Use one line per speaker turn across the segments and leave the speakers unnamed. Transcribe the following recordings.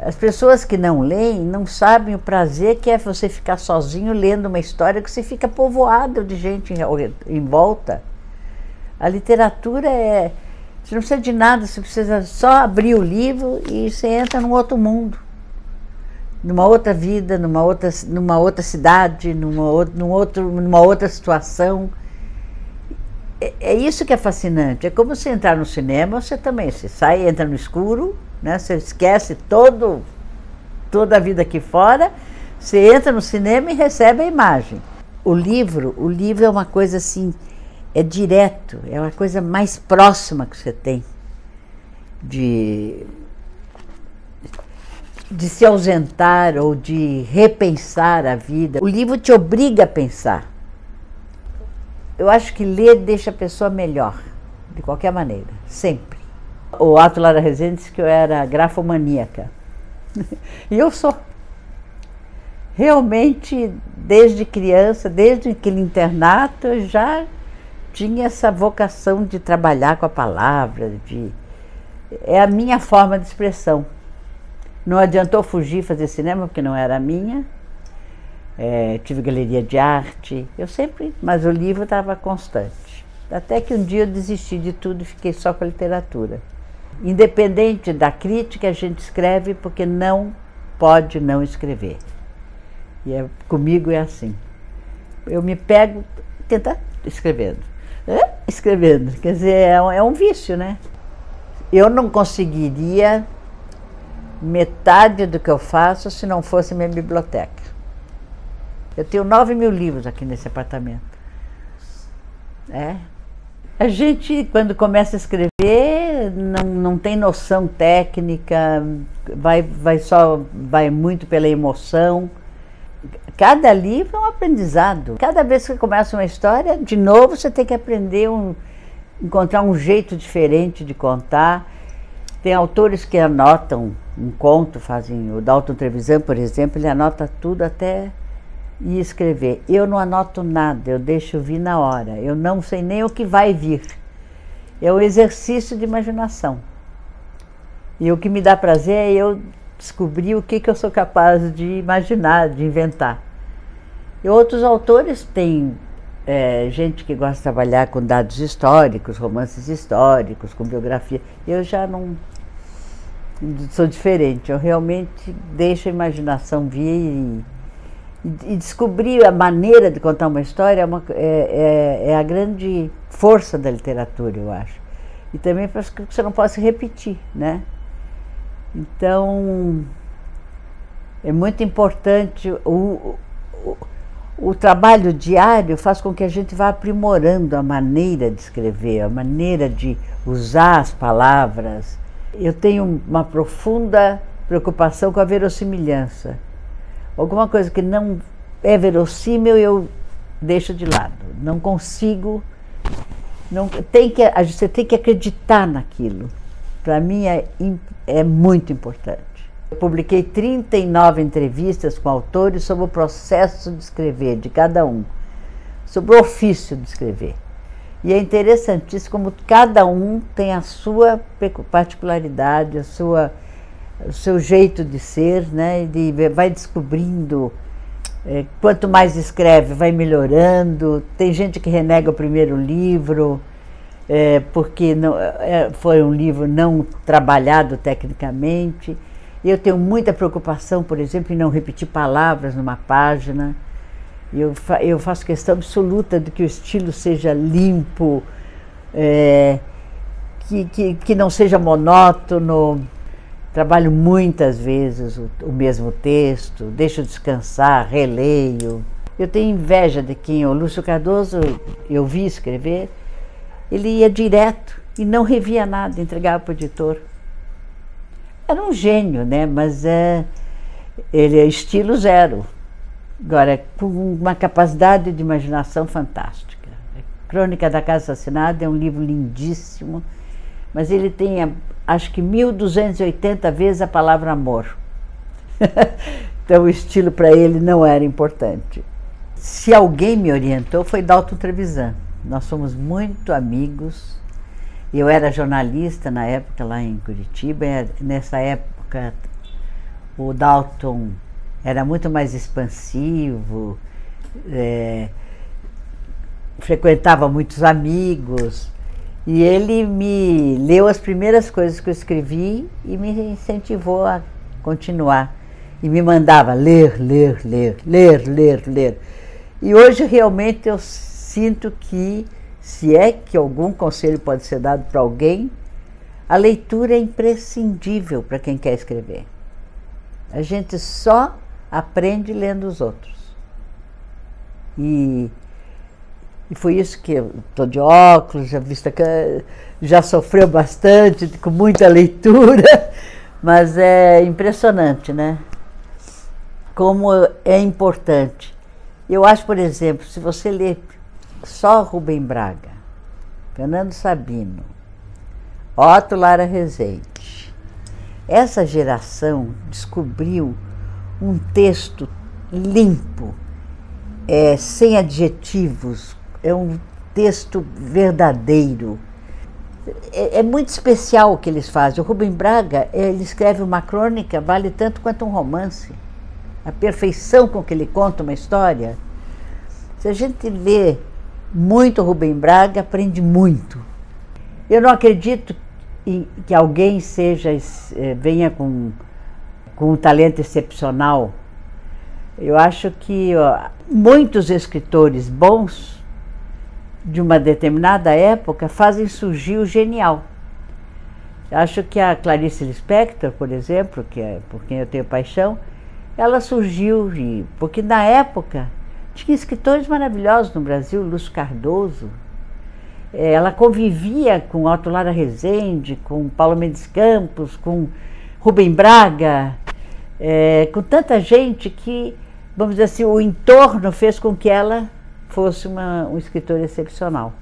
As pessoas que não leem não sabem o prazer que é você ficar sozinho lendo uma história que você fica povoado de gente em volta. A literatura é... Você não precisa de nada, você precisa só abrir o livro e você entra num outro mundo. Numa outra vida, numa outra cidade, numa outra situação. É isso que é fascinante. É como você entrar no cinema, você sai, entra no escuro, né? Você esquece toda a vida aqui fora, você entra no cinema e recebe a imagem. O livro é uma coisa assim, é direto, é uma coisa mais próxima que você tem de se ausentar ou de repensar a vida. O livro te obriga a pensar. Eu acho que ler deixa a pessoa melhor, de qualquer maneira, sempre. O Otto Lara Rezende disse que eu era grafomaníaca. E eu sou. Realmente, desde criança, desde aquele internato, eu já tinha essa vocação de trabalhar com a palavra. É a minha forma de expressão. Não adiantou fugir fazer cinema, porque não era a minha. Tive galeria de arte, mas o livro estava constante. Até que um dia eu desisti de tudo e fiquei só com a literatura. Independente da crítica, a gente escreve porque não pode não escrever. E comigo é assim. Eu me pego escrevendo. Escrevendo, quer dizer, é um vício, né? Eu não conseguiria metade do que eu faço se não fosse minha biblioteca. Eu tenho 9.000 livros aqui nesse apartamento. A gente, quando começa a escrever, não tem noção técnica, vai muito pela emoção. Cada livro é um aprendizado. Cada vez que você começa uma história, de novo você tem que aprender, encontrar um jeito diferente de contar. Tem autores que anotam um conto, o Dalton Trevisan, por exemplo, ele anota tudo até ir escrever. Eu não anoto nada, eu deixo vir na hora. Eu não sei nem o que vai vir. É um exercício de imaginação. E o que me dá prazer é eu descobrir o que eu sou capaz de imaginar, de inventar. E outros autores têm gente que gosta de trabalhar com dados históricos, romances históricos, com biografia. Eu já não sou diferente. Eu realmente deixo a imaginação vir e descobrir a maneira de contar uma história é a grande força da literatura, eu acho. E também para que você não possa repetir, né? Então, é muito importante. O trabalho diário faz com que a gente vá aprimorando a maneira de escrever, a maneira de usar as palavras. Eu tenho uma profunda preocupação com a verossimilhança. Alguma coisa que não é verossímil, eu deixo de lado. Não consigo. Você tem que acreditar naquilo. Para mim é muito importante. Eu publiquei 39 entrevistas com autores sobre o processo de escrever de cada um, sobre o ofício de escrever. E é interessantíssimo como cada um tem a sua particularidade, o seu jeito de ser, né? Vai descobrindo, quanto mais escreve, vai melhorando. Tem gente que renega o primeiro livro, porque foi um livro não trabalhado tecnicamente. Eu tenho muita preocupação, por exemplo, em não repetir palavras numa página. Eu faço questão absoluta de que o estilo seja limpo, que não seja monótono. Trabalho muitas vezes o mesmo texto, deixo descansar, releio. Eu tenho inveja de quem o Lúcio Cardoso, eu vi escrever, ele ia direto e não revia nada, entregava para o editor. Era um gênio, né? Mas ele é estilo zero. Agora, com uma capacidade de imaginação fantástica. Crônica da Casa Assassinada é um livro lindíssimo, mas ele tem, acho que 1.280 vezes a palavra amor. Então o estilo para ele não era importante. Se alguém me orientou foi Dalton Trevisan. Nós somos muito amigos. Eu era jornalista na época lá em Curitiba. Nessa época O Dalton era muito mais expansivo, frequentava muitos amigos, e ele me leu as primeiras coisas que eu escrevi e me incentivou a continuar. E me mandava ler. E hoje realmente eu sinto que, se é que algum conselho pode ser dado para alguém, a leitura é imprescindível para quem quer escrever. A gente só aprende lendo os outros. E foi isso que eu estou de óculos, já sofreu bastante, com muita leitura, mas é impressionante, né? Como é importante. Eu acho, por exemplo, se você ler só Rubem Braga, Fernando Sabino, Otto Lara Rezende, essa geração descobriu um texto limpo, sem adjetivos, é um texto verdadeiro. É muito especial o que eles fazem. O Rubem Braga, ele escreve uma crônica, vale tanto quanto um romance. A perfeição com que ele conta uma história. Se a gente lê muito Rubem Braga, aprende muito. Eu não acredito que alguém venha com um talento excepcional. Eu acho que muitos escritores bons de uma determinada época fazem surgir o genial. Eu acho que a Clarice Lispector, por exemplo, que é por quem eu tenho paixão, ela surgiu porque na época tinha escritores maravilhosos no Brasil, Lúcio Cardoso. Ela convivia com Otto Lara Rezende, com Paulo Mendes Campos, com Rubem Braga, com tanta gente que, vamos dizer assim, o entorno fez com que ela fosse um escritor excepcional.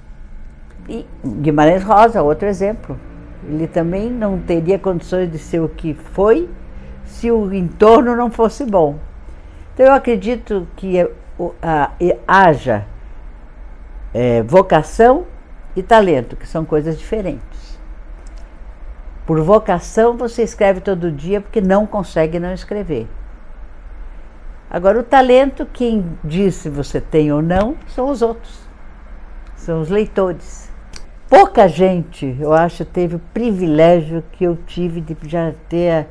E Guimarães Rosa, outro exemplo. Ele também não teria condições de ser o que foi se o entorno não fosse bom. Então eu acredito que haja vocação e talento, que são coisas diferentes. Por vocação você escreve todo dia porque não consegue não escrever. Agora o talento, quem diz se você tem ou não, são os outros, são os leitores. Pouca gente, eu acho, teve o privilégio que eu tive de já ter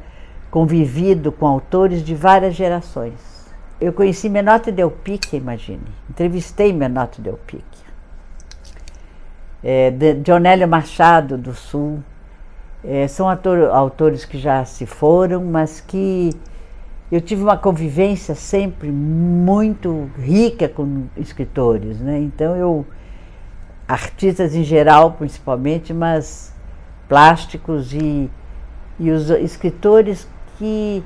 convivido com autores de várias gerações. Eu conheci Menotti Del Pique, imagine, entrevistei Menotti Del Pique. Dionélio Machado, do Sul, são autores que já se foram, mas que eu tive uma convivência sempre muito rica com escritores, né? Então artistas em geral principalmente, mas plásticos e os escritores que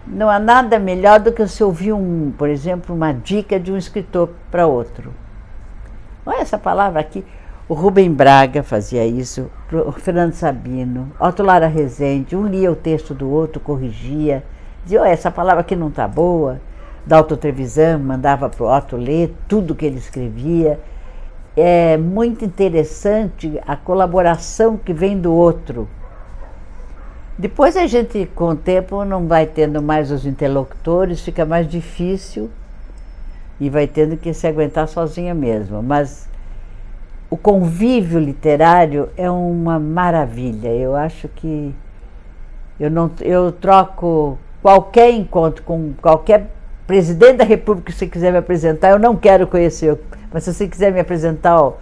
não há nada melhor do que você ouvir, por exemplo, uma dica de um escritor para outro. Olha essa palavra aqui. O Rubem Braga fazia isso, o Fernando Sabino, Otto Lara Rezende, um lia o texto do outro, corrigia, dizia, olha, essa palavra aqui não está boa. Dalton Trevisan mandava para o Otto ler tudo que ele escrevia. É muito interessante a colaboração que vem do outro. Depois a gente, com o tempo, não vai tendo mais os interlocutores, fica mais difícil e vai tendo que se aguentar sozinha mesmo. Mas o convívio literário é uma maravilha. Eu acho que eu troco qualquer encontro com qualquer presidente da República que você quiser me apresentar, eu não quero conhecer, mas se você quiser me apresentar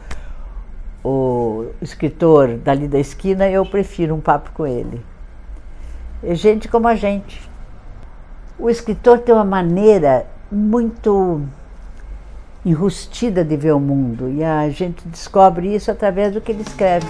o escritor dali da esquina, eu prefiro um papo com ele. É gente como a gente. O escritor tem uma maneira muito enrustida de ver o mundo, e a gente descobre isso através do que ele escreve.